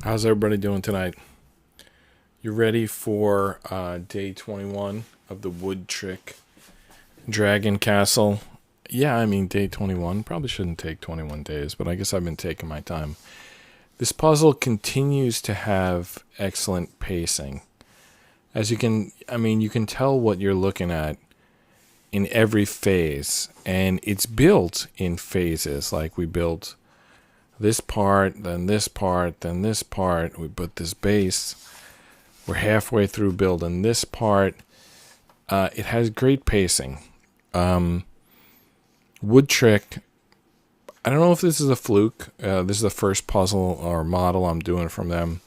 How's everybody doing tonight? You ready for day 21 of the wood trick dragon castle? Yeah, I mean day 21. Probably shouldn't take 21 days, but I guess I've been taking my time. This puzzle continues to have excellent pacing. As you can, you can tell what you're looking at in every phase, and it's built in phases. Like we built this part, then this part, then this part. We put this base. We're halfway through building this part. It has great pacing. Wood Trick, I don't know if this is a fluke. This is the first puzzle or model I'm doing from them.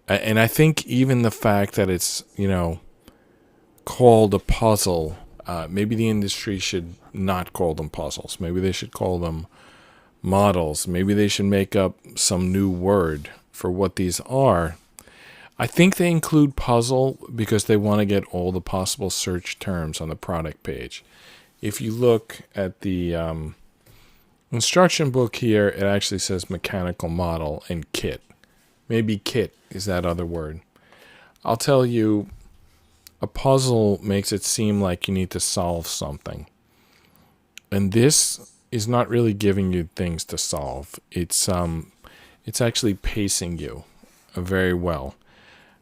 And I think even the fact that it's, called a puzzle, maybe the industry should not call them puzzles. Maybe they should call them models. Maybe they should make up some new word for what these are. I think they include puzzle because they want to get all the possible search terms on the product page. If you look at the instruction book here, it actually says mechanical model and kit. Maybe kit is that other word. I'll tell you, a puzzle makes it seem like you need to solve something. And this is not really giving you things to solve. It's actually pacing you very well.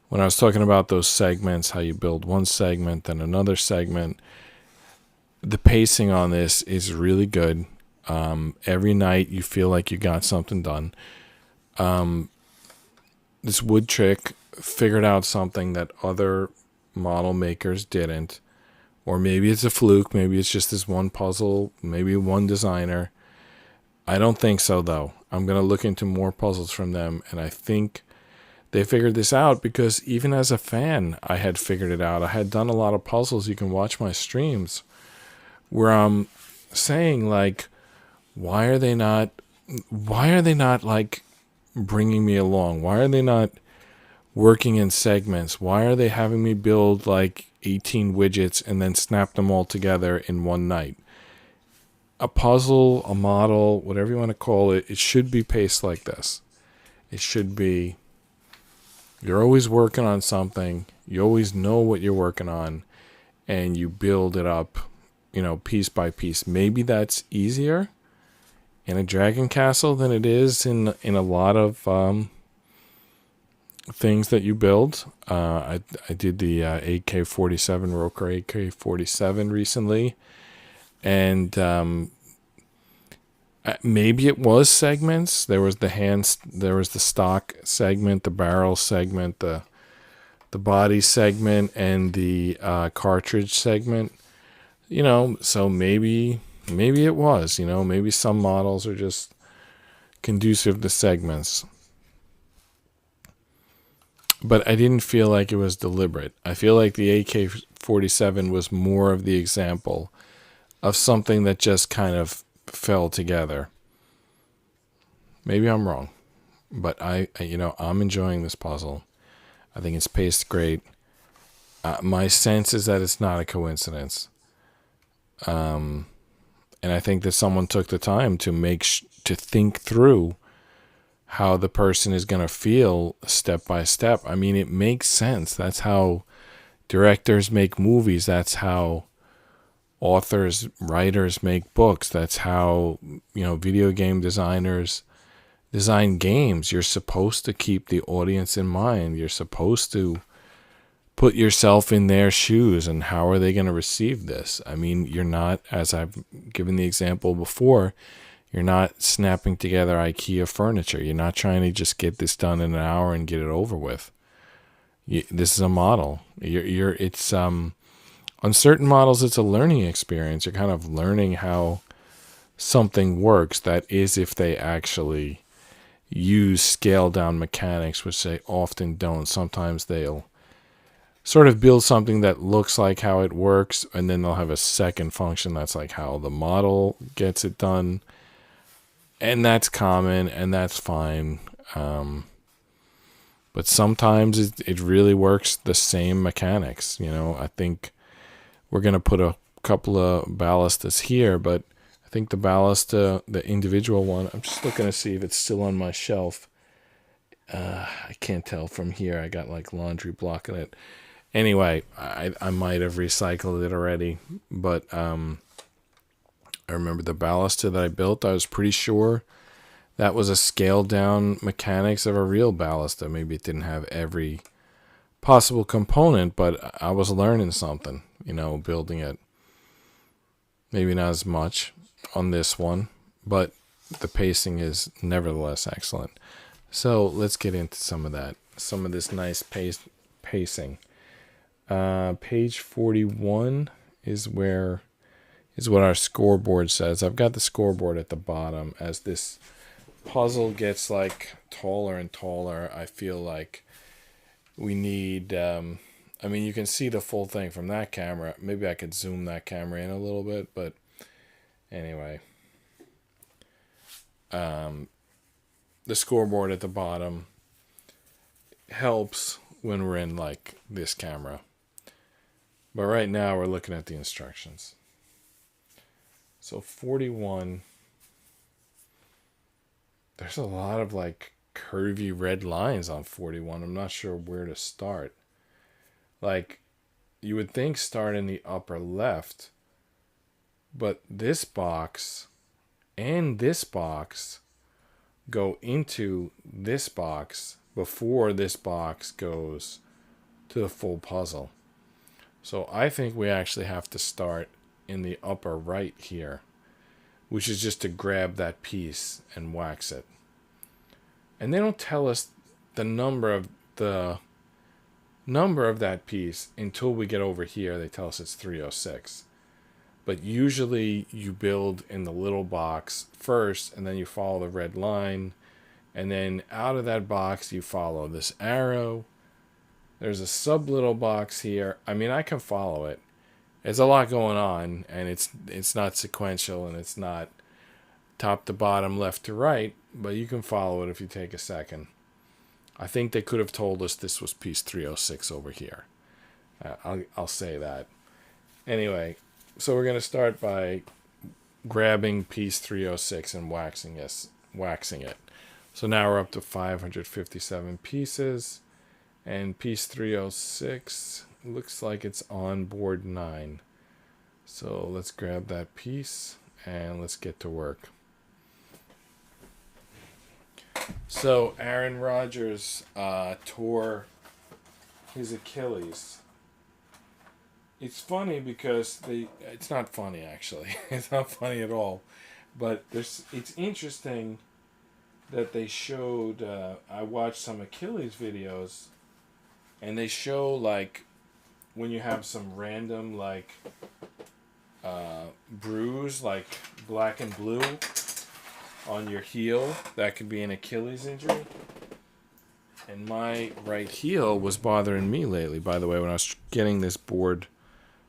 When I was talking about those segments, how you build one segment, then another segment, the pacing on this is really good. Every night you feel like you got something done. This wood trick figured out something that other model makers didn't. Or maybe it's a fluke. Maybe it's just this one puzzle. Maybe one designer. I don't think so, though. I'm going to look into more puzzles from them, and I think they figured this out because even as a fan, I had figured it out. I had done a lot of puzzles. You can watch my streams where I'm saying, like, why are they not like bringing me along? Why are they not working in segments? Why are they having me build like 18 widgets and then snap them all together in one night? A puzzle, a model, whatever you want to call it, it should be paced like this. It should be, you're always working on something. You always know what you're working on, and you build it up, piece by piece. Maybe that's easier in a dragon castle than it is in a lot of things that you build. I did the AK-47 Roker AK-47 recently, and maybe it was segments. There was the stock segment, the barrel segment, the body segment, and the cartridge segment. So maybe it was. Maybe some models are just conducive to segments. But I didn't feel like it was deliberate. I feel like the AK-47 was more of the example of something that just kind of fell together. Maybe I'm wrong, but I'm enjoying this puzzle. I think it's paced great. My sense is that it's not a coincidence. And I think that someone took the time to to think through how the person is going to feel step by step. I mean, it makes sense. That's how directors make movies. That's how authors, writers make books. That's how, video game designers design games. You're supposed to keep the audience in mind. You're supposed to put yourself in their shoes, and how are they going to receive this? I mean, you're not, as I've given the example before, you're not snapping together IKEA furniture. You're not trying to just get this done in an hour and get it over with. This is a model. It's on certain models, it's a learning experience. You're kind of learning how something works. That is, if they actually use scaled down mechanics, which they often don't. Sometimes they'll sort of build something that looks like how it works, and then they'll have a second function that's like how the model gets it done. And that's common, and that's fine. But sometimes it really works the same mechanics. I think we're going to put a couple of ballistas here, but I think the ballista, the individual one, I'm just looking to see if it's still on my shelf. I can't tell from here. I got like laundry blocking it. Anyway, I might have recycled it already, but I remember the baluster that I built. I was pretty sure that was a scaled down mechanics of a real baluster. Maybe it didn't have every possible component, but I was learning something, building it. Maybe not as much on this one, but the pacing is nevertheless excellent. So let's get into some of that. Some of this nice pacing. Page 41 is what our scoreboard says. I've got the scoreboard at the bottom. As this puzzle gets like taller and taller, I feel like we need you can see the full thing from that camera. Maybe I could zoom that camera in a little bit, but anyway. The scoreboard at the bottom helps when we're in like this camera. But right now we're looking at the instructions. So 41, there's a lot of like curvy red lines on 41. I'm not sure where to start. Like, you would think start in the upper left, but this box and this box go into this box before this box goes to the full puzzle. So I think we actually have to start in the upper right here, which is just to grab that piece and wax it. And they don't tell us the number of that piece until we get over here. They tell us it's 306. But usually you build in the little box first, and then you follow the red line, and then out of that box you follow this arrow. There's a sub little box here. I can follow it. There's a lot going on, and it's not sequential, and it's not top to bottom, left to right, but you can follow it if you take a second. I think they could have told us this was piece 306 over here. I'll say that. Anyway, so we're going to start by grabbing piece 306 and waxing it. So now we're up to 557 pieces, and piece 306 looks like it's on board 9. So let's grab that piece and let's get to work. So Aaron Rodgers tore his Achilles. It's funny because it's not funny actually. It's not funny at all. But it's interesting that they showed, I watched some Achilles videos, and they show like when you have some random like bruise, like black and blue on your heel, that could be an Achilles injury. And my right heel was bothering me lately. By the way, when I was getting this board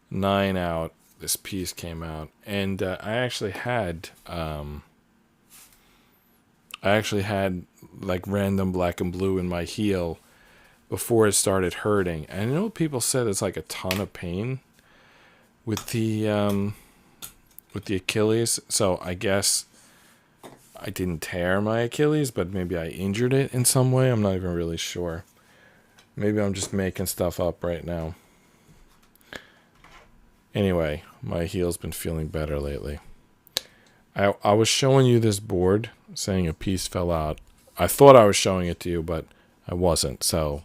9 out, this piece came out, and I actually had like random black and blue in my heel before it started hurting. And I know people said it's like a ton of pain with the Achilles. So I guess I didn't tear my Achilles, but maybe I injured it in some way. I'm not even really sure. Maybe I'm just making stuff up right now. Anyway, my heel's been feeling better lately. I was showing you this board saying a piece fell out. I thought I was showing it to you, but I wasn't. So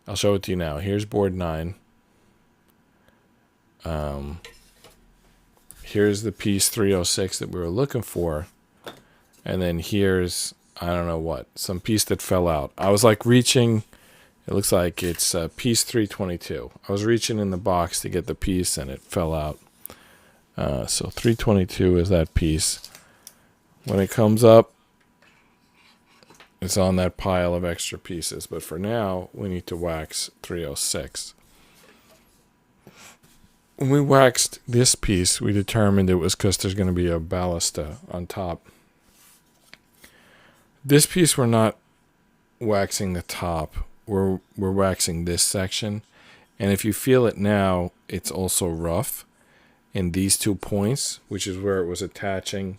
I'll show it to you now. Here's board 9. Here's the piece 306 that we were looking for. And then here's, I don't know what, some piece that fell out. I was like reaching, it looks like it's piece 322. I was reaching in the box to get the piece and it fell out. So 322 is that piece. When it comes up, it's on that pile of extra pieces. But for now, we need to wax 306. When we waxed this piece, we determined it was because there's going to be a baluster on top. This piece, we're not waxing the top. We're waxing this section. And if you feel it now, it's also rough in these 2 points, which is where it was attaching.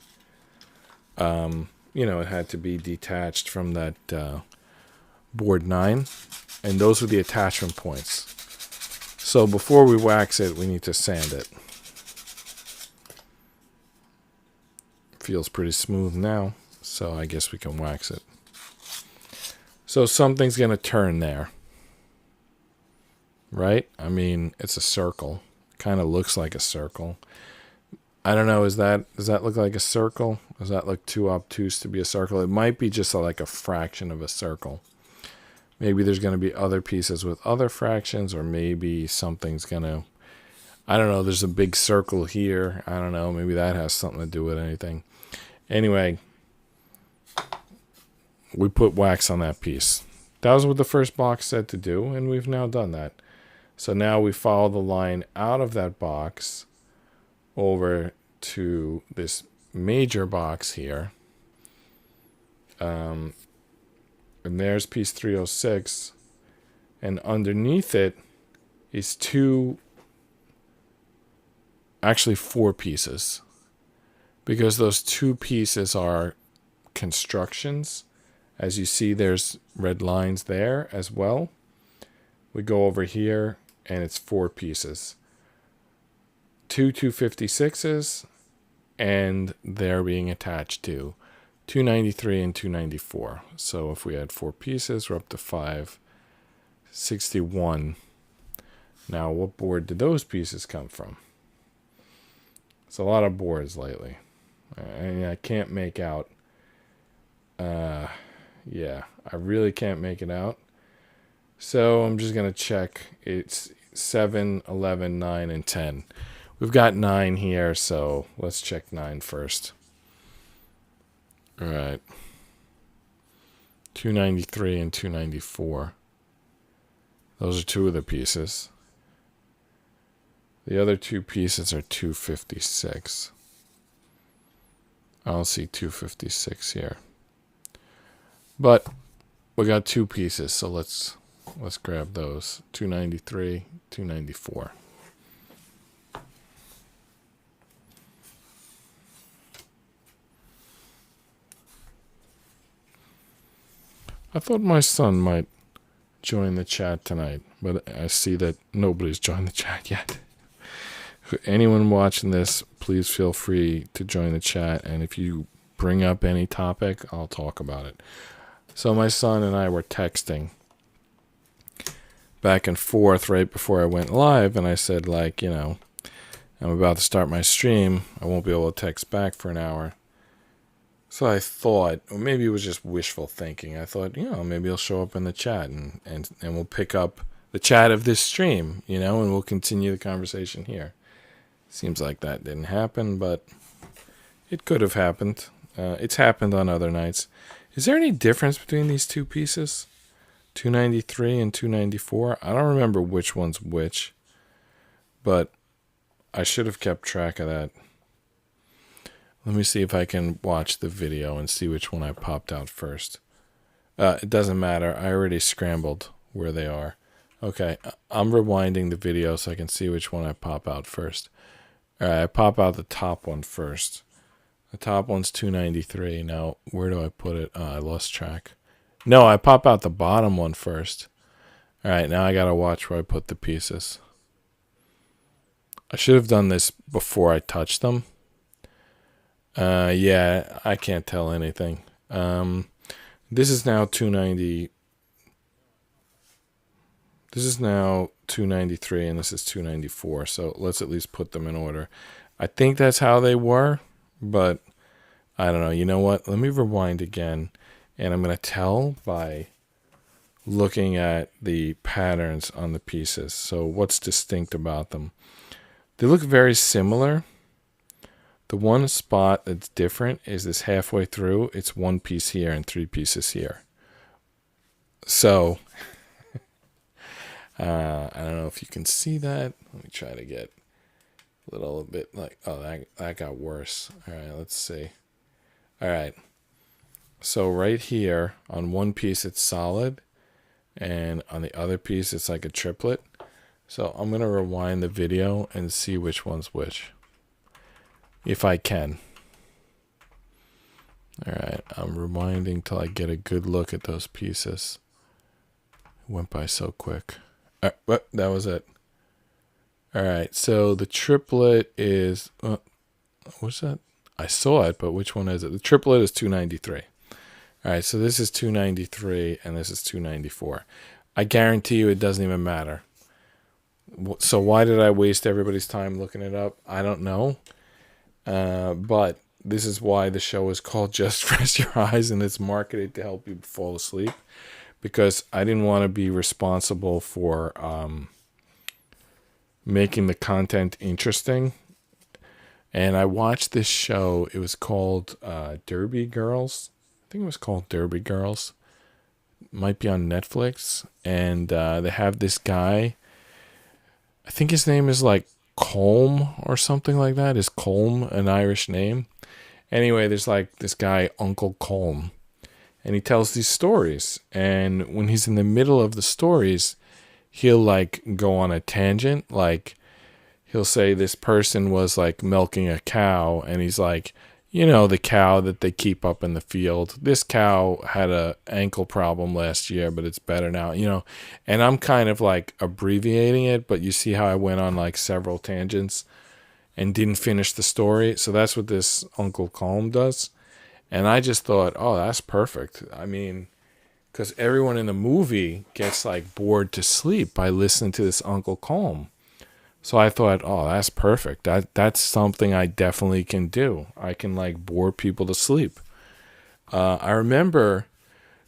It had to be detached from that board 9, and those are the attachment points. So before we wax it, we need to sand it. Feels pretty smooth now, so I guess we can wax it. So something's going to turn there, right? I mean, it's a circle. Kind of looks like a circle. I don't know, does that look like a circle? Does that look too obtuse to be a circle? It might be just like a fraction of a circle. Maybe there's going to be other pieces with other fractions, or maybe something's going to, I don't know, there's a big circle here. I don't know, maybe that has something to do with anything. Anyway, we put wax on that piece. That was what the first box said to do, and we've now done that. So now we follow the line out of that box over to this major box here. And there's piece 306. And underneath it is actually four pieces. Because those two pieces are constructions. As you see, there's red lines there as well. We go over here, and it's four pieces. Two 256s, and they're being attached to 293 and 294. So if we add four pieces, we're up to 561. Now, what board did those pieces come from? It's a lot of boards lately. I can't make out. Yeah, I really can't make it out. So I'm just going to check. It's 7, 11, 9, and 10. We've got 9 here, so let's check 9 first. All right. 293 and 294. Those are two of the pieces. The other two pieces are 256. I don't see 256 here. But we got two pieces, so let's grab those. 293, 294. I thought my son might join the chat tonight, but I see that nobody's joined the chat yet. Anyone watching this, please feel free to join the chat, and if you bring up any topic, I'll talk about it. So my son and I were texting back and forth right before I went live, and I said, like, you know, I'm about to start my stream. I won't be able to text back for an hour. So I thought, or maybe it was just wishful thinking. I thought, you know, maybe he'll show up in the chat and we'll pick up the chat of this stream, you know, and we'll continue the conversation here. Seems like that didn't happen, but it could have happened. It's happened on other nights. Is there any difference between these two pieces? 293 and 294? I don't remember which one's which, but I should have kept track of that. Let me see if I can watch the video and see which one I popped out first. It doesn't matter. I already scrambled where they are. Okay, I'm rewinding the video so I can see which one I pop out first. All right, I pop out the top one first. The top one's 293. Now, where do I put it? I lost track. No, I pop out the bottom one first. All right, now I got to watch where I put the pieces. I should have done this before I touched them. Yeah, I can't tell anything. This is now 290. This is now 293, and this is 294. So let's at least put them in order. I think that's how they were, but I don't know. You know what? Let me rewind again, and I'm going to tell by looking at the patterns on the pieces. So what's distinct about them? They look very similar. The one spot that's different is this halfway through. It's one piece here and three pieces here. So, I don't know if you can see that. Let me try to get a little bit like, oh, that got worse. All right, let's see. All right. So right here on one piece, it's solid. And on the other piece, it's like a triplet. So I'm going to rewind the video and see which one's which. If I can. All right, I'm rewinding till I get a good look at those pieces. Went by so quick. What? That was it. All right. So the triplet is what's that? I saw it, but which one is it? The triplet is 293. All right. So this is 293 and this is 294. I guarantee you it doesn't even matter. So why did I waste everybody's time looking it up? I don't know. But this is why the show is called Just Rest Your Eyes, and it's marketed to help you fall asleep, because I didn't want to be responsible for making the content interesting. And I watched this show. It was called Derby Girls. I think it was called Derby Girls. It might be on Netflix. And they have this guy. I think his name is like Colm or something like that. Is Colm an Irish name? Anyway, there's like this guy, Uncle Colm. And he tells these stories. And when he's in the middle of the stories, he'll like go on a tangent. Like he'll say this person was like milking a cow, and he's like, the cow that they keep up in the field. This cow had a ankle problem last year, but it's better now, And I'm kind of like abbreviating it, but you see how I went on like several tangents and didn't finish the story. So that's what this Uncle Colm does. And I just thought, oh, that's perfect. I mean, because everyone in the movie gets like bored to sleep by listening to this Uncle Colm. So I thought, oh, that's perfect. That's something I definitely can do. I can like bore people to sleep. I remember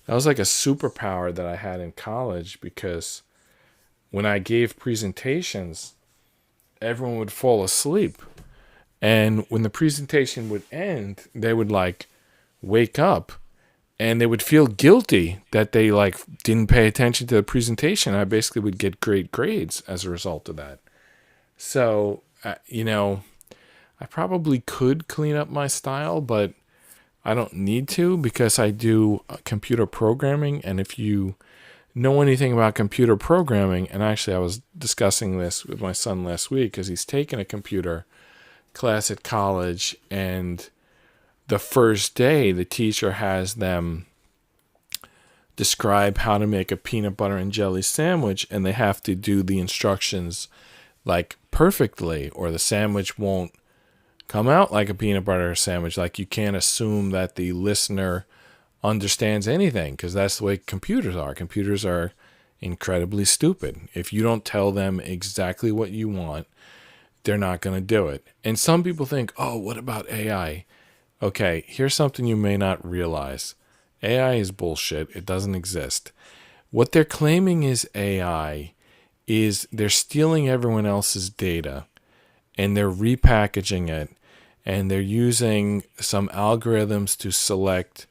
that was like a superpower that I had in college, because when I gave presentations, everyone would fall asleep. And when the presentation would end, they would like wake up and they would feel guilty that they like didn't pay attention to the presentation. I basically would get great grades as a result of that. So, I probably could clean up my style, but I don't need to, because I do computer programming. And if you know anything about computer programming, and actually I was discussing this with my son last week because he's taken a computer class at college, and the first day the teacher has them describe how to make a peanut butter and jelly sandwich, and they have to do the instructions like perfectly, or the sandwich won't come out like a peanut butter sandwich. Like, you can't assume that the listener understands anything, because that's the way computers are. Computers are incredibly stupid. If you don't tell them exactly what you want, they're not going to do it. And some people think, oh, what about AI? Okay, here's something you may not realize. AI is bullshit. It doesn't exist. What they're claiming is AI is they're stealing everyone else's data and they're repackaging it, and they're using some algorithms to select,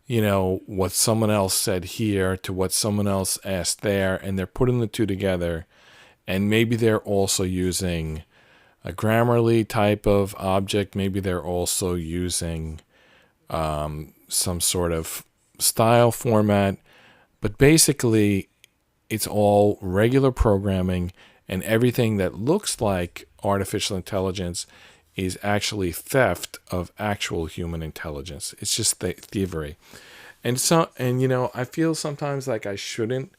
what someone else said here to what someone else asked there, and they're putting the two together. And maybe they're also using a Grammarly type of object. Maybe they're also using some sort of style format. But basically, it's all regular programming, and everything that looks like artificial intelligence is actually theft of actual human intelligence. It's just thievery. And I feel sometimes like I shouldn't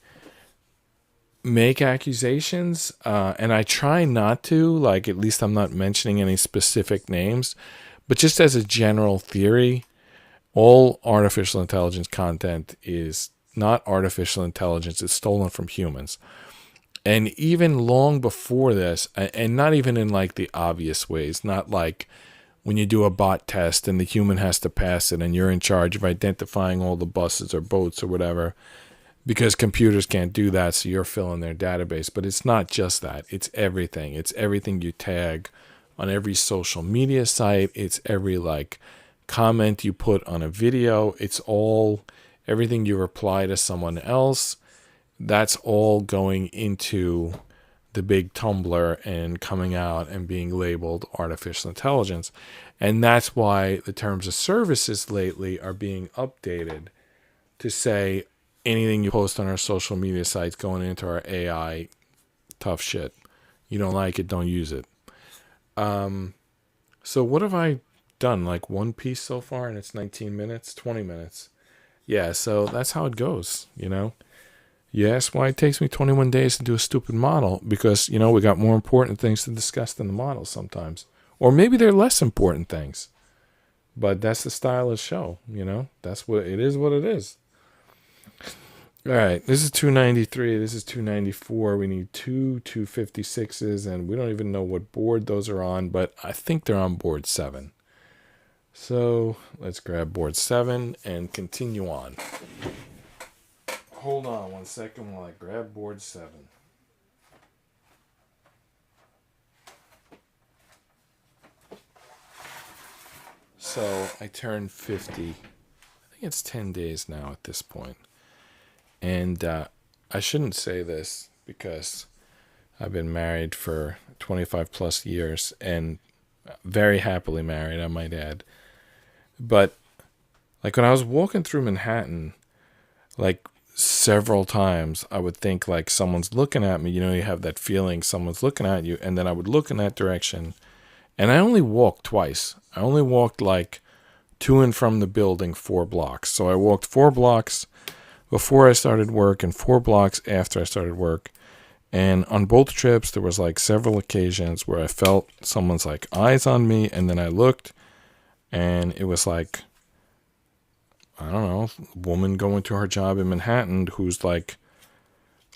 make accusations, and I try not to, like, at least I'm not mentioning any specific names, but just as a general theory, all artificial intelligence content is not artificial intelligence. It's stolen from humans. And even long before this, and not even in like the obvious ways, not like when you do a bot test and the human has to pass it and you're in charge of identifying all the buses or boats or whatever, because computers can't do that, so you're filling their database. But it's not just that. It's everything. It's everything you tag on every social media site. It's every like comment you put on a video. It's all everything you reply to someone else. That's all going into the big tumbler and coming out and being labeled artificial intelligence. And that's why the terms of services lately are being updated to say anything you post on our social media sites going into our AI, tough shit. You don't like it, don't use it. So what have I done? Like one piece so far, and it's 19 minutes, 20 minutes. Yeah, so that's how it goes, You ask why it takes me 21 days to do a stupid model? Because, we got more important things to discuss than the models sometimes. Or maybe they're less important things. But that's the style of the show, That's what it is, what it is. All right, this is 293. This is 294. We need two 256s, and we don't even know what board those are on, but I think they're on board 7. So let's grab board 7 and continue on. Hold on 1 second while I grab board 7. So I turned 50. I think it's 10 days now at this point. And I shouldn't say this because I've been married for 25 plus years and very happily married, I might add. But like when I was walking through Manhattan, like several times I would think like someone's looking at me. You have that feeling someone's looking at you. And then I would look in that direction. And I only walked twice. I only walked like to and from the building 4 blocks. So I walked 4 blocks before I started work and 4 blocks after I started work. And on both trips, there was like several occasions where I felt someone's like eyes on me. And then I looked and it was like, I don't know, a woman going to her job in Manhattan who's like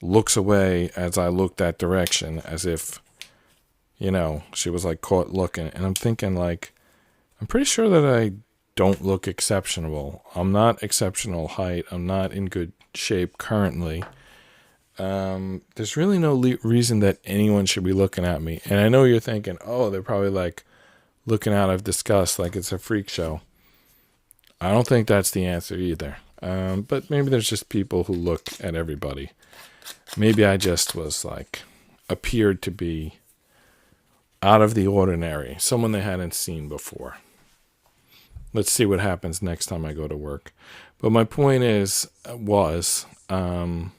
looks away as I look that direction as if, she was like caught looking. And I'm thinking like, I'm pretty sure that I don't look exceptional. I'm not exceptional height. I'm not in good shape currently. There's really no reason that anyone should be looking at me. And I know you're thinking, oh, they're probably like looking out of disgust like it's a freak show. I don't think that's the answer either. But maybe there's just people who look at everybody. Maybe I just was like, appeared to be out of the ordinary. Someone they hadn't seen before. Let's see what happens next time I go to work. But my point was, I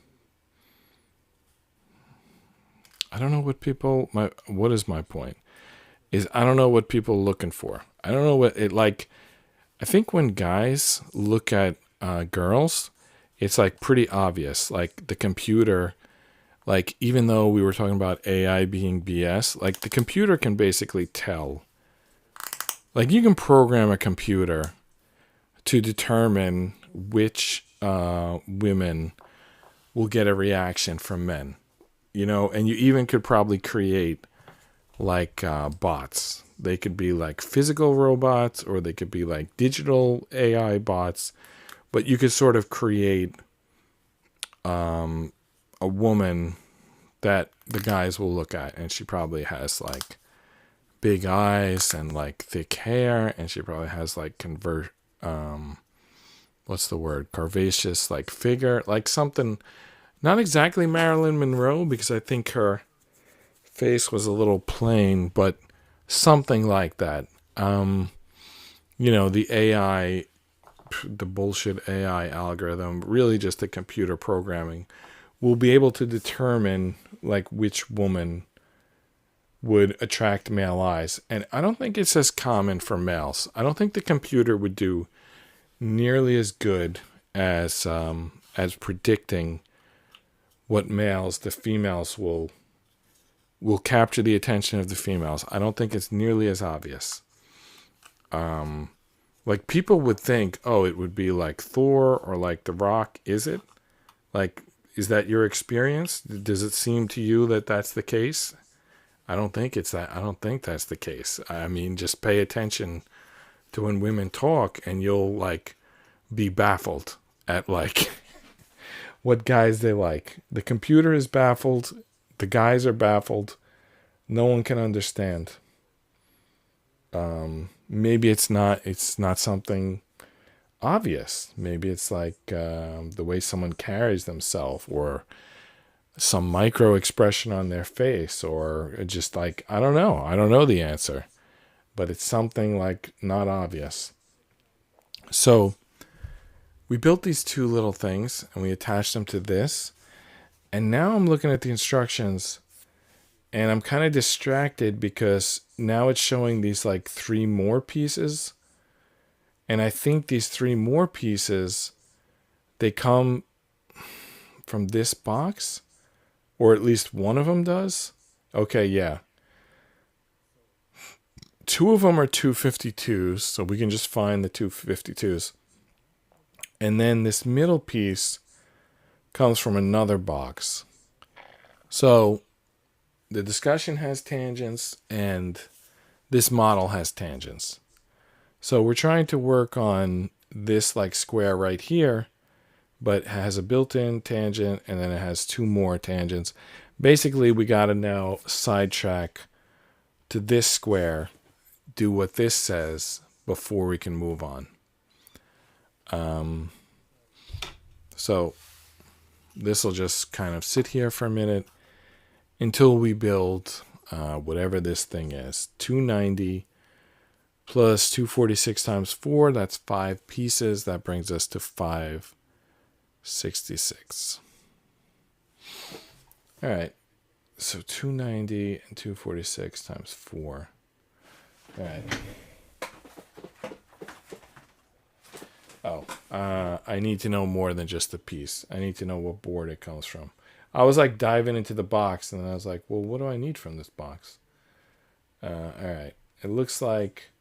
don't know what is my point? I don't know what people are looking for. I don't know what it like. I think when guys look at girls, it's like pretty obvious. Like the computer, like even though we were talking about AI being BS, like the computer can basically tell. Like you can program a computer to determine which women will get a reaction from men, and you even could probably create like bots. They could be like physical robots or they could be like digital AI bots, but you could sort of create a woman that the guys will look at, and she probably has like big eyes and like thick hair, and she probably has like curvaceous like figure, like something, not exactly Marilyn Monroe because I think her face was a little plain, but something like that. The AI, the bullshit AI algorithm, really just the computer programming, will be able to determine like which woman would attract male eyes. And I don't think it's as common for males. I don't think the computer would do nearly as good as predicting what the females will capture the attention of the females. I don't think it's nearly as obvious. Like people would think, oh, it would be like Thor or like The Rock. Is it? Like, is that your experience? Does it seem to you that that's the case? I don't think it's that. I don't think that's the case. I mean, just pay attention to when women talk and you'll like be baffled at like what guys they like. The computer is baffled. The guys are baffled. No one can understand. Maybe it's not something obvious. Maybe it's like the way someone carries themselves, or some micro expression on their face, or just like, I don't know the answer, but it's something like not obvious. So we built these two little things and we attached them to this. And now I'm looking at the instructions and I'm kind of distracted because now it's showing these like 3 more pieces. And I think these 3 more pieces, they come from this box, or at least one of them does. Okay, yeah. Two of them are 252s, so we can just find the 252s. And then this middle piece comes from another box. So the discussion has tangents and this model has tangents. So we're trying to work on this like square right here, but it has a built-in tangent and then it has two more tangents. Basically, we got to now sidetrack to this square, do what this says before we can move on. So this will just kind of sit here for a minute until we build whatever this thing is. 290 plus 246 times 4, that's 5 pieces. That brings us to 566. All right, so 290 and 246 times 4. All right. Oh, I need to know more than just the piece. I need to know what board it comes from. I was like diving into the box, and then I was like, well, what do I need from this box? All right. It looks like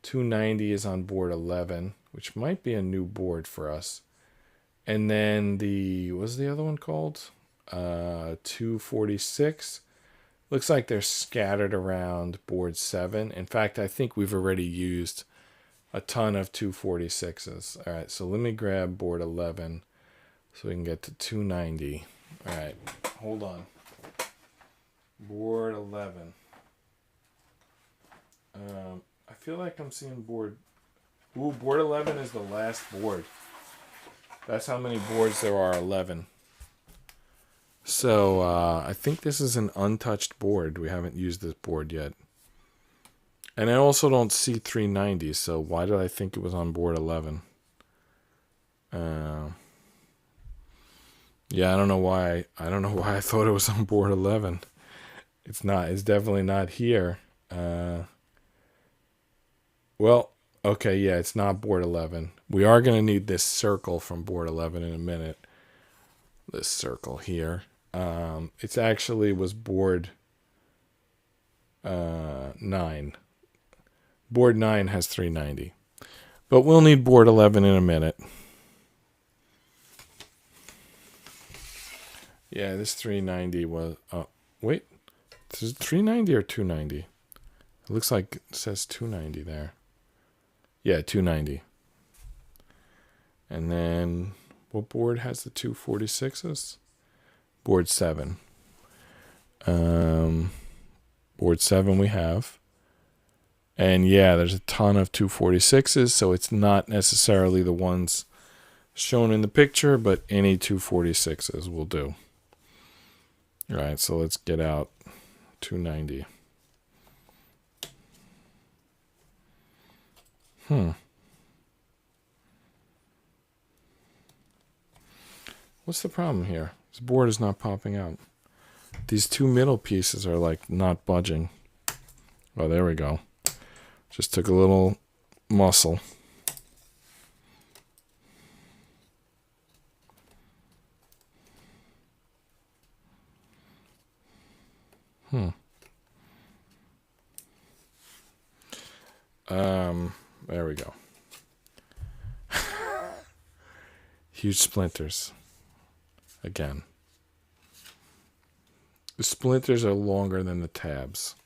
290 is on board 11, which might be a new board for us. And then what's the other one called? 246. Looks like they're scattered around board 7. In fact, I think we've already used a ton of 246s. All right, so let me grab board 11 so we can get to 290. All right, hold on. Board 11. I feel like I'm seeing board... Ooh, board 11 is the last board. That's how many boards there are, 11. So I think this is an untouched board. We haven't used this board yet. And I also don't see 390, so why did I think it was on board 11? Yeah, I don't know why. I don't know why I thought it was on board 11. It's not. It's definitely not here. Well, okay, yeah, it's not board 11. We are going to need this circle from board 11 in a minute. This circle here. It's actually was board 9. Board 9 has 390. But we'll need board 11 in a minute. Yeah, this 390 was... Oh, wait. This is 390 or 290? It looks like it says 290 there. Yeah, 290. And then what board has the 246s? Board 7. Board 7 we have. And yeah, there's a ton of 246s, so it's not necessarily the ones shown in the picture, but any 246s will do. All right, so let's get out 290. What's the problem here? This board is not popping out. These two middle pieces are like not budging. Oh, there we go. Just took a little muscle. There we go. Huge splinters. Again. The splinters are longer than the tabs.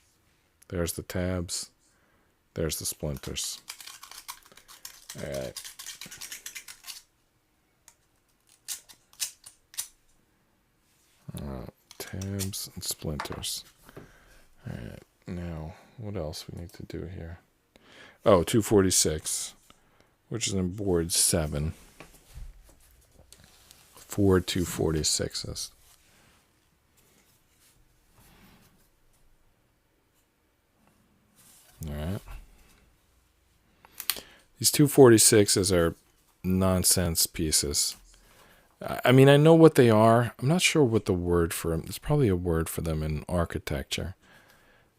There's the tabs. There's the splinters. All right. Tabs and splinters. All right. Now, what else we need to do here? Oh, 246, which is in board 7. 4 246s. All right. These 246s are nonsense pieces. I mean, I know what they are. I'm not sure what the word for them. There's probably a word for them in architecture.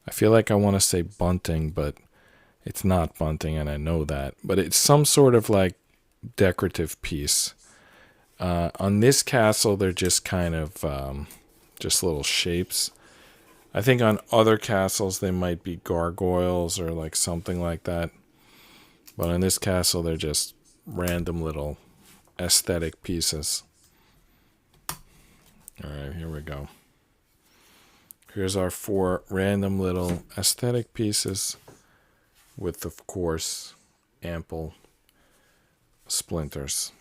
I feel like I want to say bunting, but it's not bunting, and I know that. But it's some sort of like decorative piece. On this castle, they're just kind of just little shapes. I think on other castles, they might be gargoyles or like something like that. But on this castle, they're just random little aesthetic pieces. All right, here we go. Here's our 4 random little aesthetic pieces with, of course, ample splinters.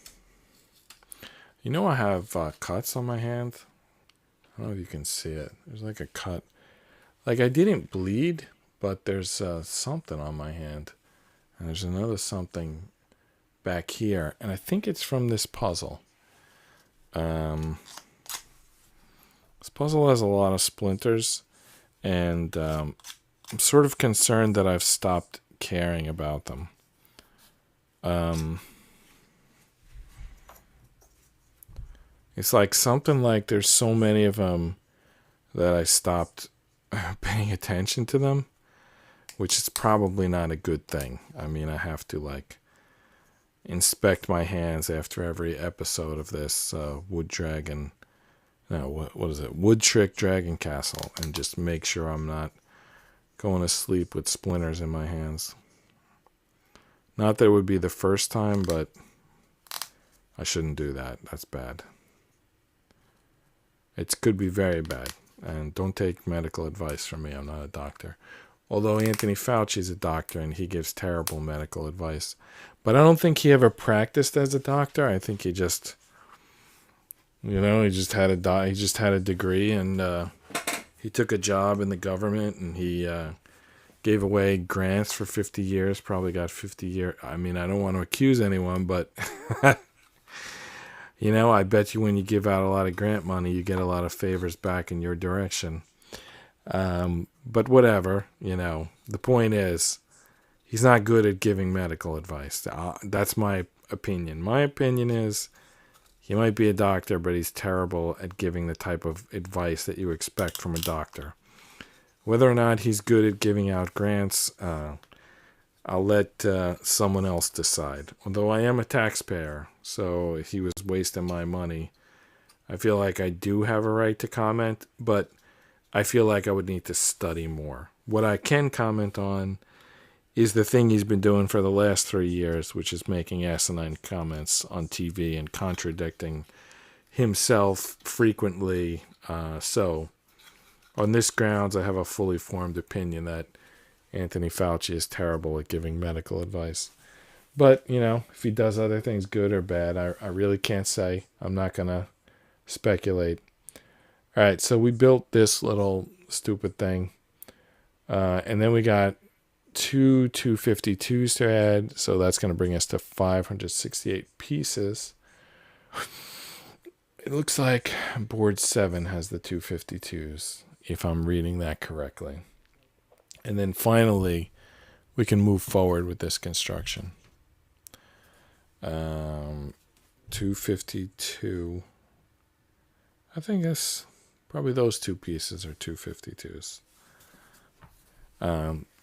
You know, I have cuts on my hand. I don't know if you can see it. There's like a cut. Like, I didn't bleed, but there's something on my hand. And there's another something back here. And I think it's from this puzzle. This puzzle has a lot of splinters. And I'm sort of concerned that I've stopped caring about them. It's like something like there's so many of them that I stopped paying attention to them, which is probably not a good thing. I mean, I have to like inspect my hands after every episode of this Wood Trick Dragon Castle, and just make sure I'm not going to sleep with splinters in my hands. Not that it would be the first time, but I shouldn't do that. That's bad. It could be very bad. And don't take medical advice from me. I'm not a doctor. Although Anthony Fauci is a doctor and he gives terrible medical advice. But I don't think he ever practiced as a doctor. I think he just, he just had a degree, and he took a job in the government, and he gave away grants for 50 years, probably got 50 years. I mean, I don't want to accuse anyone, but I bet you when you give out a lot of grant money, you get a lot of favors back in your direction. But whatever, the point is, he's not good at giving medical advice. That's my opinion. My opinion is he might be a doctor, but he's terrible at giving the type of advice that you expect from a doctor. Whether or not he's good at giving out grants, I'll let someone else decide. Although I am a taxpayer, so if he was wasting my money, I feel like I do have a right to comment, but I feel like I would need to study more. What I can comment on is the thing he's been doing for the last 3 years, which is making asinine comments on TV and contradicting himself frequently. So, on this grounds, I have a fully formed opinion that Anthony Fauci is terrible at giving medical advice. But, if he does other things good or bad, I really can't say. I'm not going to speculate. All right, so we built this little stupid thing. And then we got 2 252s to add. So that's going to bring us to 568 pieces. It looks like board 7 has the 252s, if I'm reading that correctly. And then finally, we can move forward with this construction. 252. I think that's probably those 2 pieces are 252s.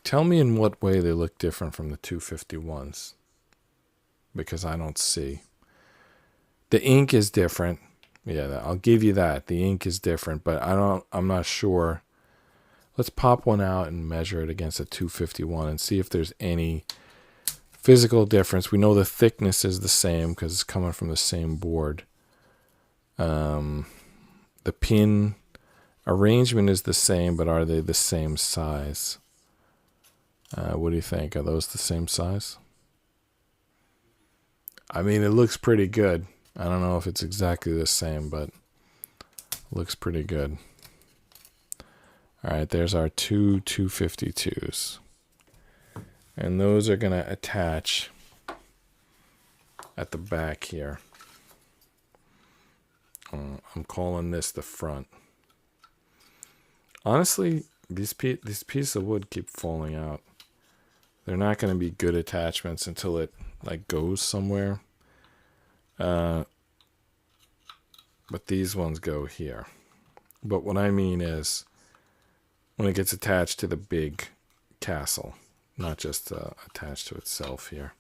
Tell me in what way they look different from the 251s, because I don't see. The ink is different. Yeah, I'll give you that. The ink is different, but I'm not sure. Let's pop one out and measure it against a 251 and see if there's any physical difference. We know the thickness is the same because it's coming from the same board. The pin arrangement is the same, but are they the same size? What do you think? Are those the same size? I mean, it looks pretty good. I don't know if it's exactly the same, but it looks pretty good. All right, there's our 2 252s. And those are going to attach at the back here. I'm calling this the front. Honestly, these pieces of wood keep falling out. They're not going to be good attachments until it goes somewhere. But these ones go here. But what I mean is when it gets attached to the big castle, not just attached to itself here.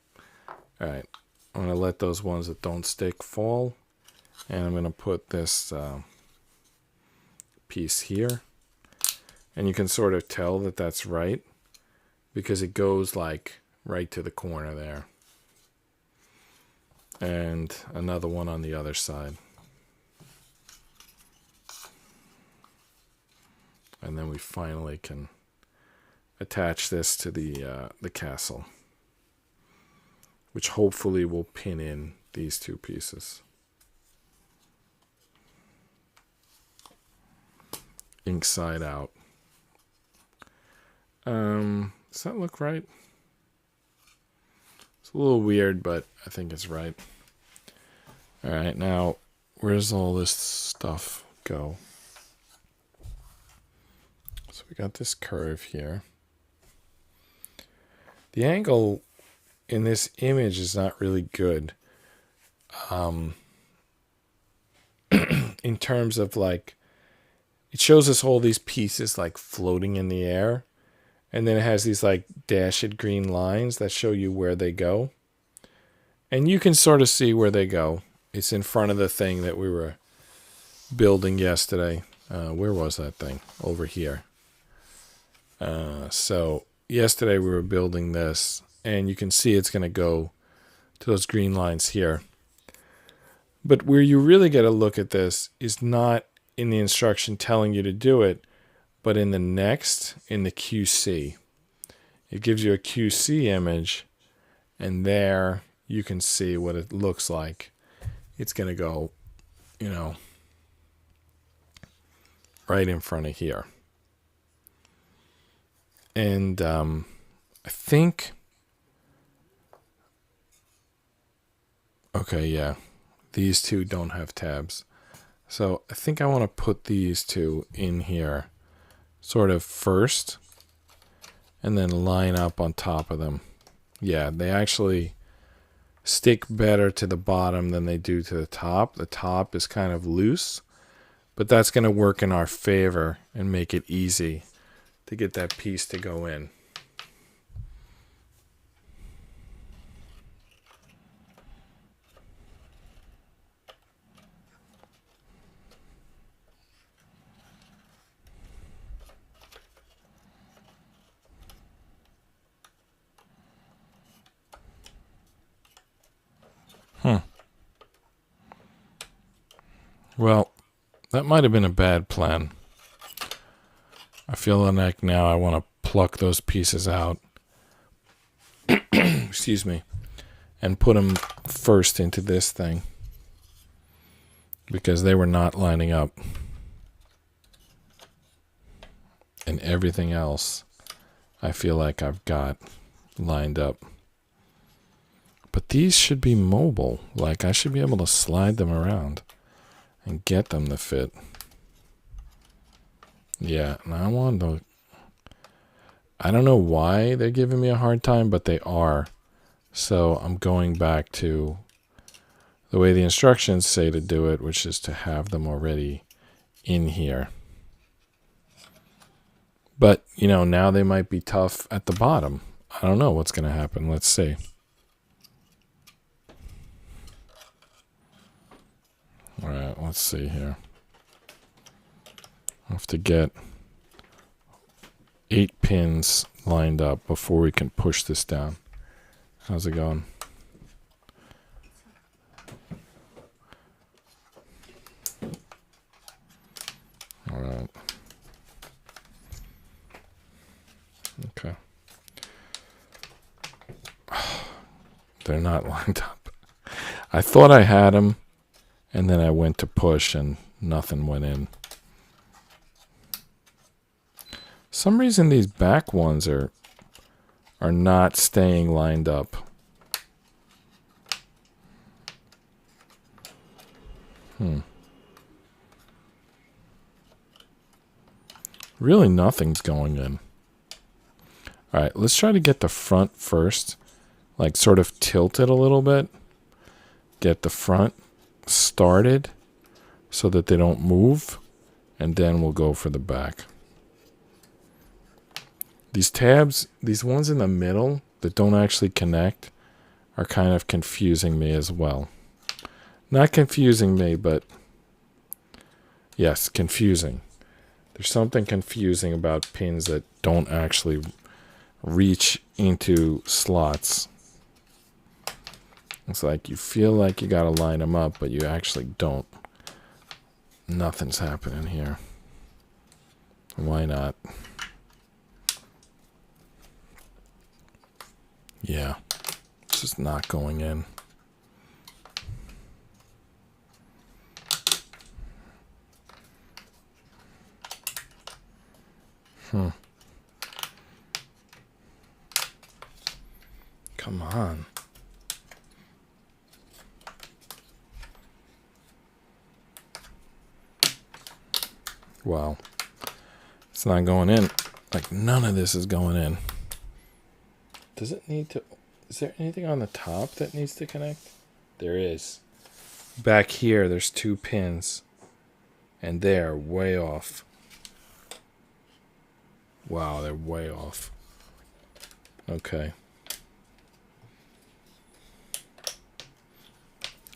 All right, I'm going to let those ones that don't stick fall. And I'm going to put this piece here. And you can sort of tell that that's right because it goes like right to the corner there. And another one on the other side. And then we finally can attach this to the castle, which hopefully will pin in these two pieces. Inside out. Does that look right? It's a little weird, but I think it's right. All right, now where does all this stuff go? So we got this curve here. The angle in this image is not really good. In terms of like, it shows us all these pieces like floating in the air. And then it has these like dashed green lines that show you where they go. And you can sort of see where they go. It's in front of the thing that we were building yesterday. Where was that thing? Over here. So yesterday we were building this. And you can see it's going to go to those green lines here. But where you really get a look at this is not in the instruction telling you to do it, but in the next, in the QC. It gives you a QC image, and there you can see what it looks like. It's going to go, you know, right in front of here. And I think, okay, yeah, these two don't have tabs. So I think I want to put these two in here sort of first and then line up on top of them. Yeah, they actually stick better to the bottom than they do to the top. The top is kind of loose, but that's going to work in our favor and make it easy to get that piece to go in. Well, that might have been a bad plan. I feel like now I want to pluck those pieces out. Excuse me. And put them first into this thing. Because they were not lining up. And everything else I feel like I've got lined up. But these should be mobile. Like I should be able to slide them around and get them to fit. Yeah, and I want to... I don't know why they're giving me a hard time, but they are. So I'm going back to the way the instructions say to do it, which is to have them already in here. But, you know, now they might be tough at the bottom. I don't know what's going to happen. Let's see. All right, let's see here. I have to get 8 pins lined up before we can push this down. How's it going? All right. Okay. They're not lined up. I thought I had them. And then I went to push and nothing went in. Some reason these back ones are not staying lined up. Really nothing's going in. All right, let's try to get the front first. Like sort of tilt it a little bit. Get the front started so that they don't move, and then we'll go for the back. These tabs, these ones in the middle that don't actually connect, are kind of confusing me as well. Not confusing me, but yes, confusing. There's something confusing about pins that don't actually reach into slots. It's like you feel like you gotta line them up, but you actually don't. Nothing's happening here. Why not? Yeah, it's just not going in. Come on. Wow. It's not going in. Like, none of this is going in. Does it need to... Is there anything on the top that needs to connect? There is. Back here, there's 2 pins. And they're way off. Wow, they're way off. Okay.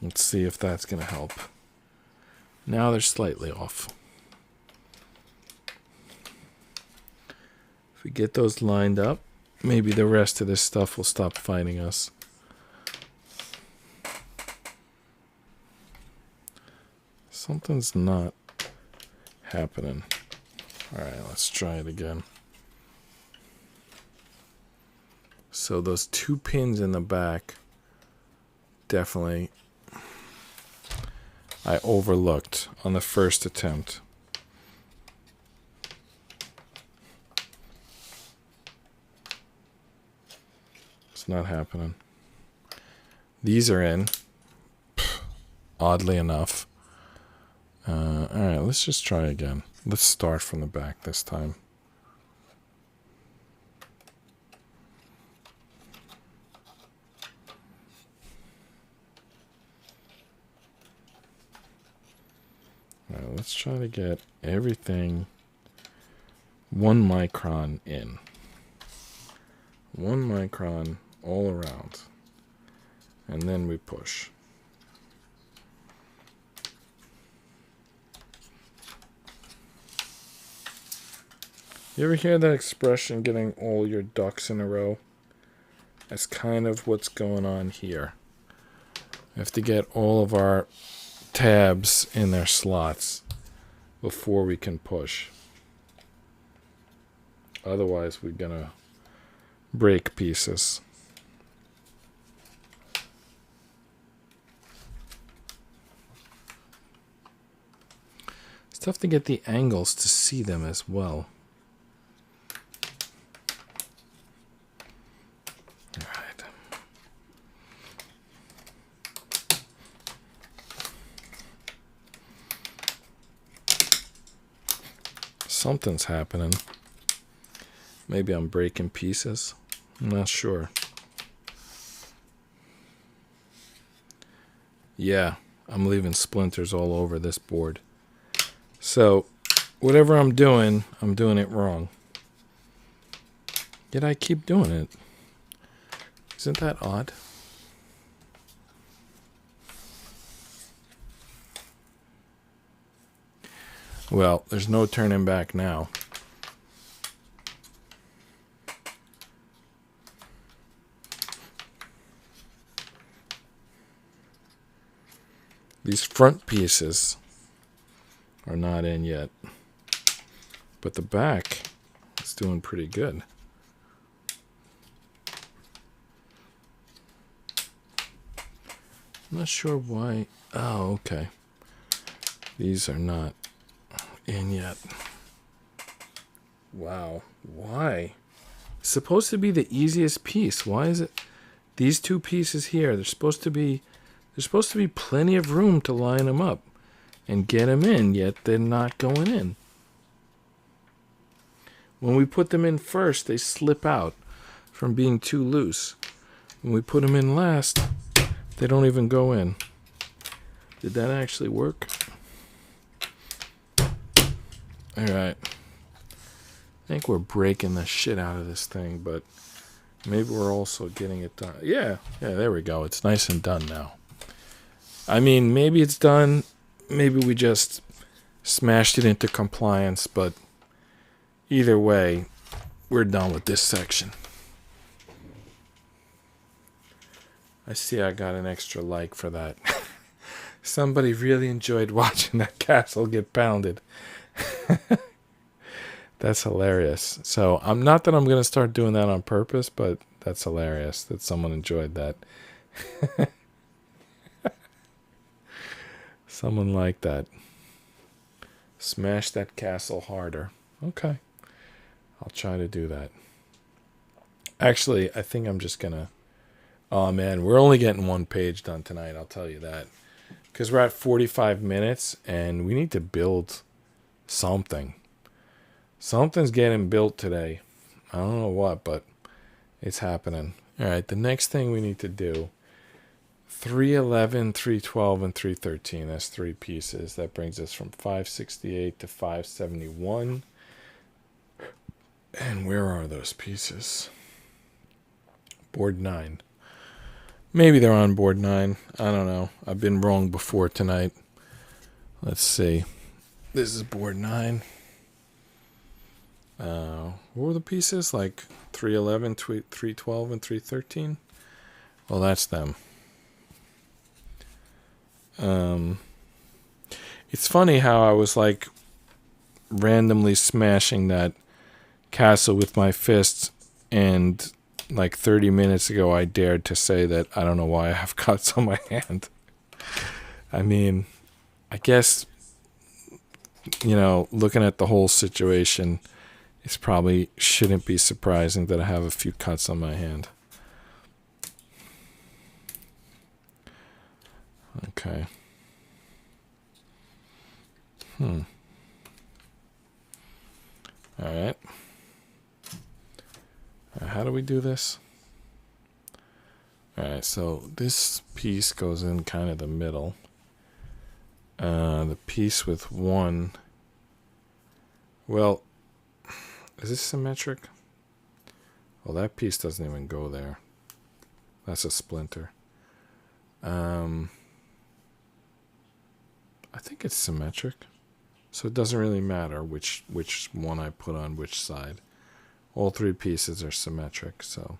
Let's see if that's going to help. Now they're slightly off. If we get those lined up, maybe the rest of this stuff will stop fighting us. Something's not happening. Alright, let's try it again. So those 2 pins in the back, definitely, I overlooked on the first attempt. It's not happening. These are in, oddly enough. Alright, let's just try again. Let's start from the back this time. Alright, let's try to get everything 1 micron in. 1 micron all around. And then we push. You ever hear that expression, getting all your ducks in a row? That's kind of what's going on here. We have to get all of our tabs in their slots before we can push. Otherwise, we're gonna break pieces. It's tough to get the angles to see them as well. Something's happening. Maybe I'm breaking pieces. I'm not sure. Yeah, I'm leaving splinters all over this board. So, whatever I'm doing it wrong. Yet I keep doing it. Isn't that odd? Well, there's no turning back now. These front pieces are not in yet. But the back is doing pretty good. I'm not sure why. Oh, okay. These are not in yet. Wow. Why? It's supposed to be the easiest piece. Why is it these 2 pieces here? There's supposed to be plenty of room to line them up and get them in, yet they're not going in. When we put them in first, they slip out from being too loose. When we put them in last, they don't even go in. Did that actually work? Alright. I think we're breaking the shit out of this thing, but maybe we're also getting it done. Yeah, there we go. It's nice and done now. I mean, maybe it's done. Maybe we just smashed it into compliance, but either way, we're done with this section. I see I got an extra like for that. Somebody really enjoyed watching that castle get pounded. That's hilarious. So I'm not that I'm going to start doing that on purpose, but that's hilarious that someone enjoyed that. Someone liked that. Smash that castle harder. Okay. I'll try to do that. Actually, I think I'm just going to... Oh, man, we're only getting one page done tonight, I'll tell you that. Because we're at 45 minutes, and we need to build something. Something's getting built today. I don't know what, but it's happening. All right, the next thing we need to do, 311, 312, and 313. That's 3 pieces. That brings us from 568 to 571. And where are those pieces? Board 9. Maybe they're on board 9. I don't know. I've been wrong before tonight. Let's see. This is board 9. What were the pieces? Like 311, 312, and 313? Well, that's them. It's funny how I was like randomly smashing that castle with my fists, and like 30 minutes ago I dared to say that I don't know why I have cuts on my hand. I mean, I guess, looking at the whole situation, it probably shouldn't be surprising that I have a few cuts on my hand. Okay. All right. How do we do this? All right, so this piece goes in kind of the middle. The piece with 1. Well, is this symmetric? Well, that piece doesn't even go there. That's a splinter. I think it's symmetric. So it doesn't really matter which one I put on which side. All 3 pieces are symmetric, so.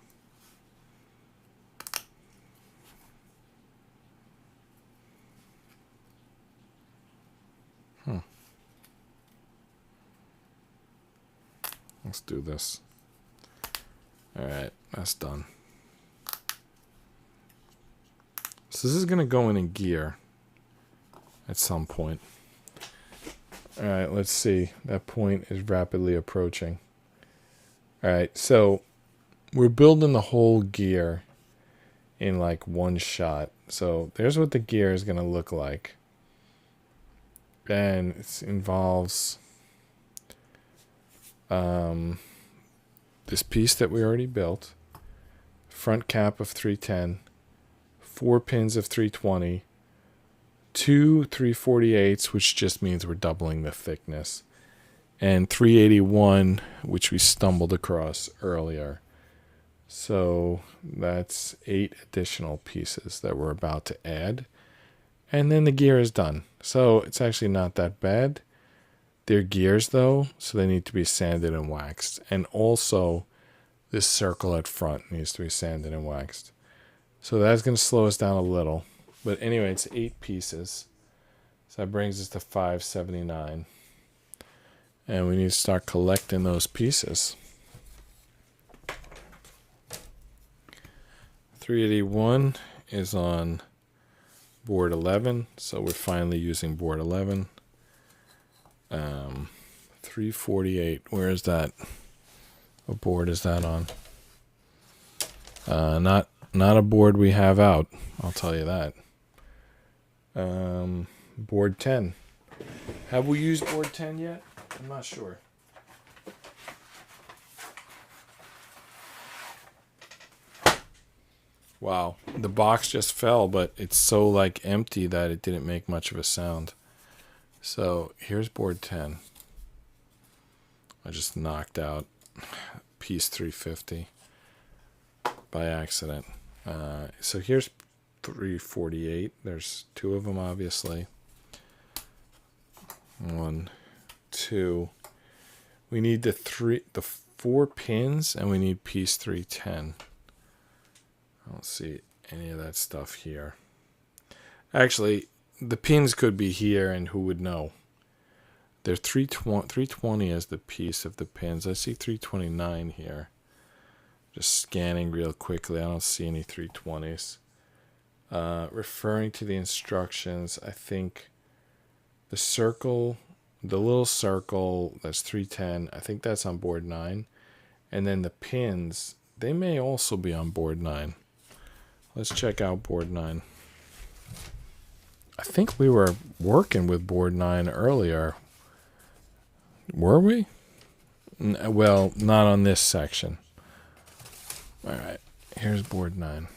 Let's do this. All right, that's done. So this is going to go in a gear at some point. All right, let's see. That point is rapidly approaching. All right, so we're building the whole gear in like one shot. So there's what the gear is going to look like. And it involves this piece that we already built, front cap of 310, 4 pins of 320, 2 3/48, which just means we're doubling the thickness, and 381, which we stumbled across earlier. So that's 8 additional pieces that we're about to add, and then the gear is done. So it's actually not that bad. They're gears though, so they need to be sanded and waxed. And also, this circle at front needs to be sanded and waxed. So that's going to slow us down a little. But anyway, it's 8 pieces. So that brings us to 579. And we need to start collecting those pieces. 381 is on board 11. So we're finally using board 11. 348. Where is that? What board is that on? Not a board we have out. I'll tell you that. Board 10. Have we used board 10 yet? I'm not sure. Wow, the box just fell, but it's so like empty that it didn't make much of a sound. So here's board 10. I just knocked out piece 350 by accident. So here's 348. There's two of them, obviously. 1, 2. We need the 4 pins, and we need piece 310. I don't see any of that stuff here. Actually, the pins could be here, and who would know? There's 320 as the piece of the pins. I see 329 here. Just scanning real quickly. I don't see any 320s. Referring to the instructions, I think the circle, the little circle, that's 310. I think that's on board 9. And then the pins, they may also be on board 9. Let's check out board 9. I think we were working with board 9 earlier. Were we? Well, not on this section. All right, here's board 9.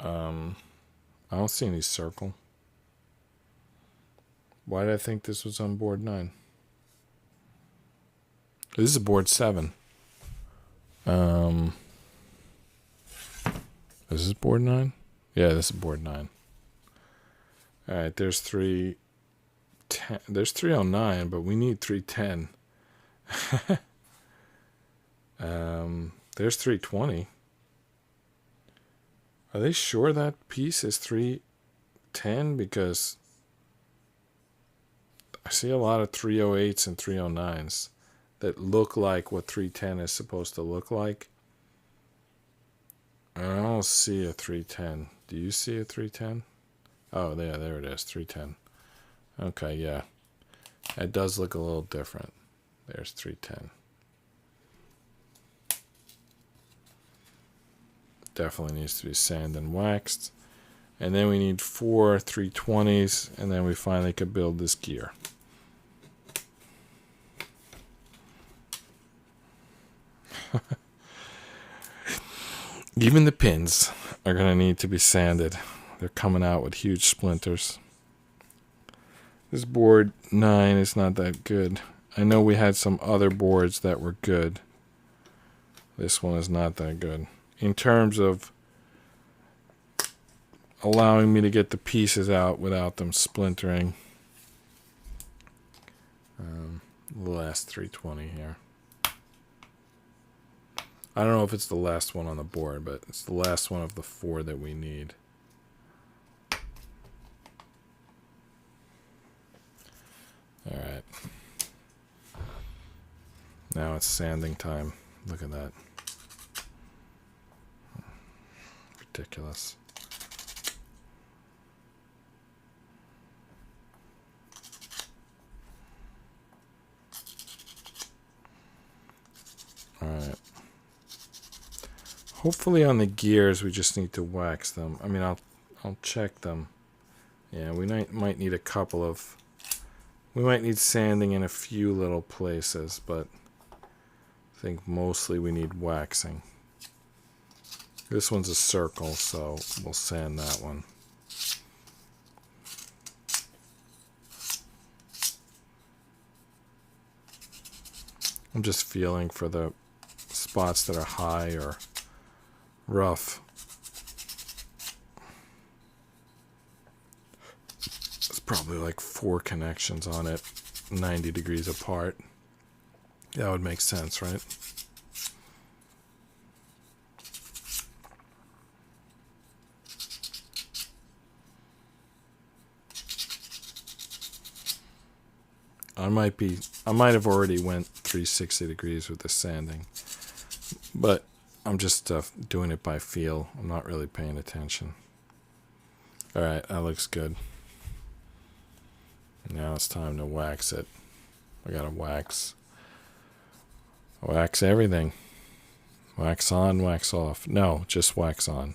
I don't see any circle. Why did I think this was on board 9? This is board 7. This is board 9? Yeah, this is board 9. All right, there's 310. There's 309, but we need 310. There's 320. Are they sure that piece is 310? Because I see a lot of 308s and 309s that look like what 310 is supposed to look like. I don't see a 310. Do you see a 310? Oh, there it is, 310. Okay, yeah. It does look a little different. There's 310. Definitely needs to be sanded and waxed. And then we need 4 320s, and then we finally could build this gear. Even the pins are going to need to be sanded. They're coming out with huge splinters. This board 9 is not that good. I know we had some other boards that were good. This one is not that good. In terms of allowing me to get the pieces out without them splintering. The last 320 here. I don't know if it's the last one on the board, but it's the last one of the 4 that we need. All right. Now it's sanding time. Look at that. Ridiculous. All right. Hopefully on the gears we just need to wax them. I mean, I'll check them. Yeah, we might need a couple of. We might need sanding in a few little places, but I think mostly we need waxing. This one's a circle, so we'll sand that one. I'm just feeling for the spots that are high or rough. There's probably like 4 connections on it, 90 degrees apart. That would make sense, right? I might have already went 360 degrees with the sanding, but I'm just doing it by feel. I'm not really paying attention. All right, that looks good. Now it's time to wax it. I gotta wax everything. Wax on, wax off. No, just wax on.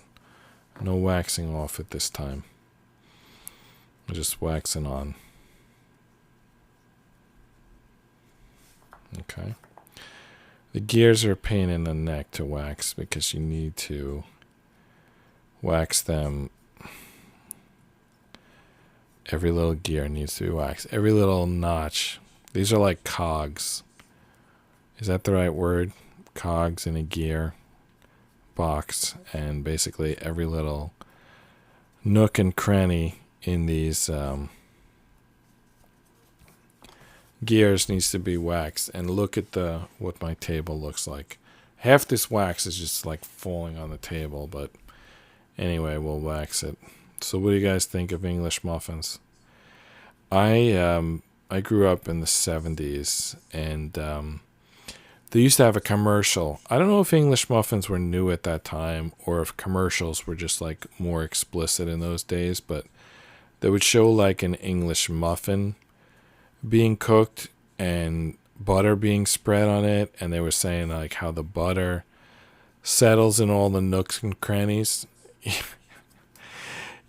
No waxing off at this time. Just waxing on. Okay. The gears are a pain in the neck to wax because you need to wax them. Every little gear needs to be waxed. Every little notch. These are like cogs. Is that the right word? Cogs in a gear box, and basically every little nook and cranny in these gears needs to be waxed. And look at what my table looks like. Half this wax is just like falling on the table, but anyway, we'll wax it. So what do you guys think of English muffins? I grew up in the 70s, and they used to have a commercial. I don't know if English muffins were new at that time or if commercials were just like more explicit in those days, but they would show like an English muffin being cooked and butter being spread on it, and they were saying like how the butter settles in all the nooks and crannies.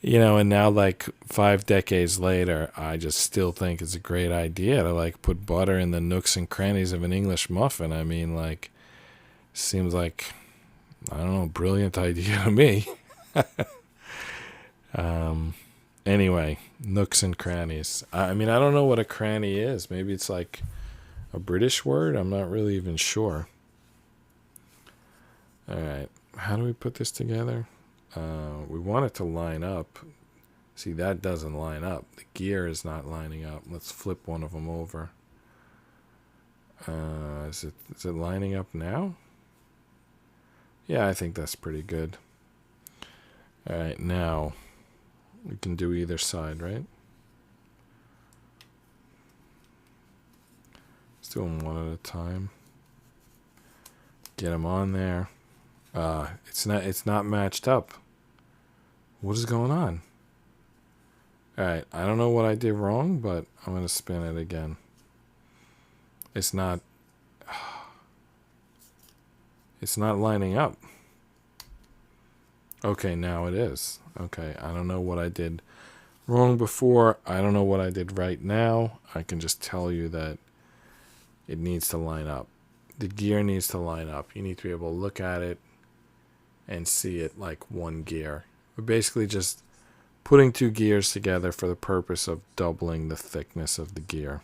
And now like 5 decades later, I just still think it's a great idea to like put butter in the nooks and crannies of an English muffin. I mean, like, seems like, I don't know, brilliant idea to me. Anyway, nooks and crannies. I mean, I don't know what a cranny is. Maybe it's like a British word. I'm not really even sure. All right. How do we put this together? We want it to line up. See, that doesn't line up. The gear is not lining up. Let's flip one of them over. Is it lining up now? Yeah, I think that's pretty good. All right, now we can do either side, right? Let's do them one at a time. Get them on there. It's not matched up. What is going on? Alright, I don't know what I did wrong, but I'm going to spin it again. It's not lining up. Okay, now it is. Okay, I don't know what I did wrong before. I don't know what I did right now. I can just tell you that it needs to line up. The gear needs to line up. You need to be able to look at it and see it like one gear. We're basically just putting 2 gears together for the purpose of doubling the thickness of the gear.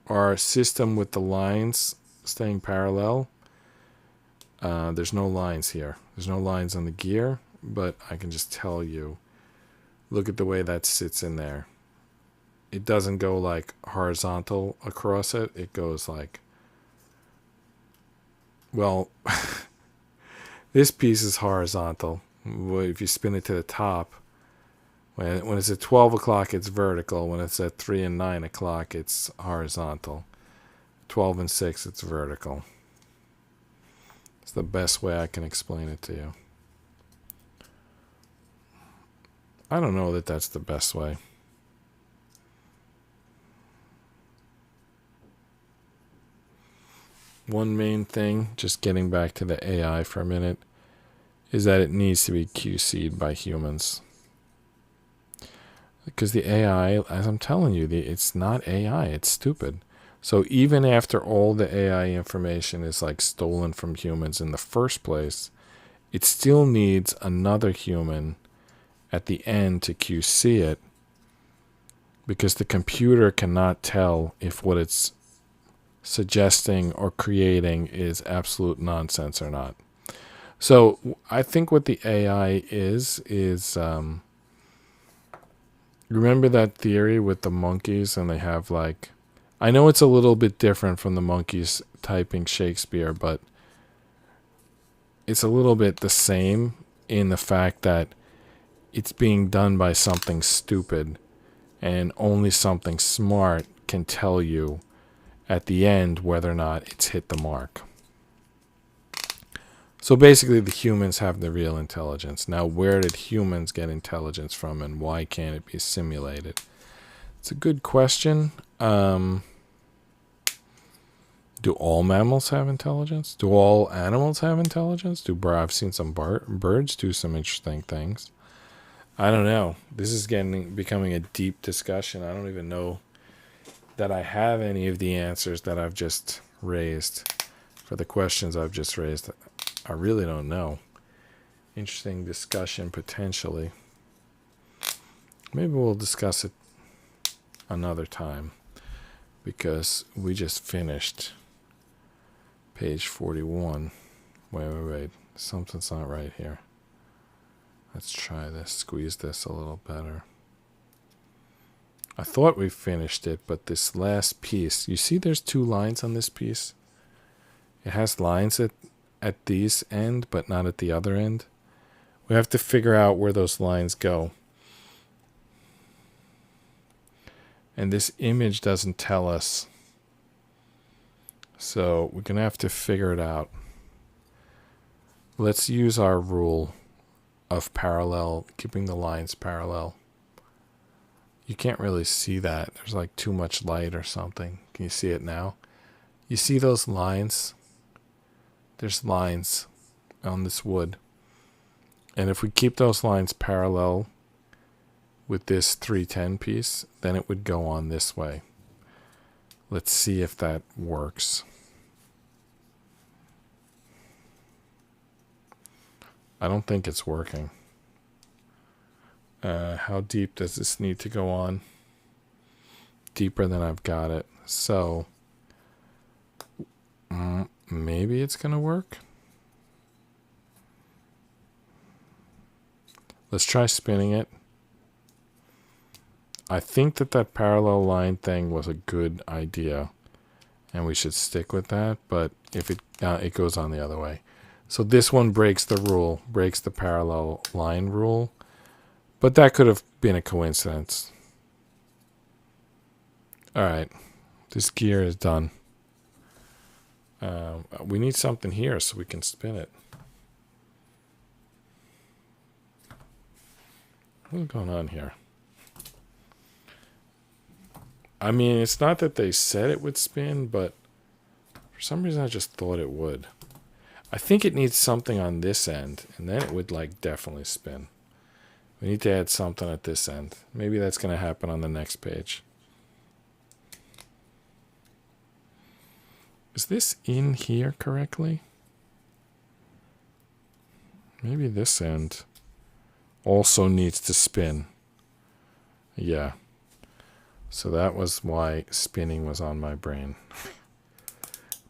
Our system with the lines staying parallel, there's no lines here. There's no lines on the gear, but I can just tell you, look at the way that sits in there. It doesn't go like horizontal across it. It goes like, well, this piece is horizontal. If you spin it to the top, when it's at 12 o'clock, it's vertical. When it's at 3 and 9 o'clock, it's horizontal. 12 and 6, it's vertical. It's the best way I can explain it to you. I don't know that that's the best way. One main thing, just getting back to the AI for a minute, is that it needs to be QC'd by humans. Because the AI, as I'm telling you, it's not AI, it's stupid. So even after all the AI information is like stolen from humans in the first place, it still needs another human at the end to QC it, because the computer cannot tell if what it's suggesting or creating is absolute nonsense or not. So I think what the AI is remember that theory with the monkeys, and they have like, I know it's a little bit different from the monkeys typing Shakespeare, but it's a little bit the same in the fact that it's being done by something stupid, and only something smart can tell you at the end whether or not it's hit the mark. So basically the humans have the real intelligence. Now, where did humans get intelligence from, and why can't it be simulated? It's a good question. Do all mammals have intelligence? Do all animals have intelligence? I've seen some birds do some interesting things. I don't know. This is becoming a deep discussion. I don't even know that I have any of the answers that I've just raised for the questions I've just raised. I really don't know. Interesting discussion potentially. Maybe we'll discuss it another time. because we just finished page 41. Wait. Something's not right here. Let's try this. Squeeze this a little better. I thought we finished it, but this last piece, you see there's 2 lines on this piece? It has lines at these end, but not at the other end. We have to figure out where those lines go. And this image doesn't tell us. So we're going to have to figure it out. Let's use our rule of parallel, keeping the lines parallel. You can't really see that. There's like too much light or something. Can you see it now? You see those lines? There's lines on this wood. And if we keep those lines parallel with this 310 piece, then it would go on this way. Let's see if that works. I don't think it's working. How deep does this need to go on? Deeper than I've got it. So maybe it's going to work. Let's try spinning it. I think that parallel line thing was a good idea, and we should stick with that. But if it goes on the other way. So this one breaks the rule, breaks the parallel line rule. But that could have been a coincidence. All right, this gear is done. We need something here so we can spin it. What's going on here? I mean, it's not that they said it would spin, but for some reason I just thought it would. I think it needs something on this end, and then it would like definitely spin. We need to add something at this end. Maybe that's going to happen on the next page. Is this in here correctly? Maybe this end also needs to spin. Yeah. So that was why spinning was on my brain.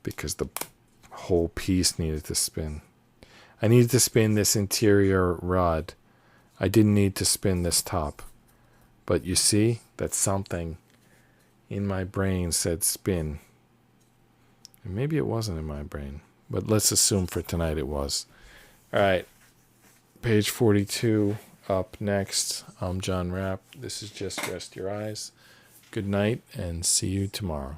Because the whole piece needed to spin. I needed to spin this interior rod. I didn't need to spin this top. But you see, that something in my brain said spin. And maybe it wasn't in my brain. But let's assume for tonight it was. All right. Page 42 up next. I'm John Rapp. This is Just Rest Your Eyes. Good night and see you tomorrow.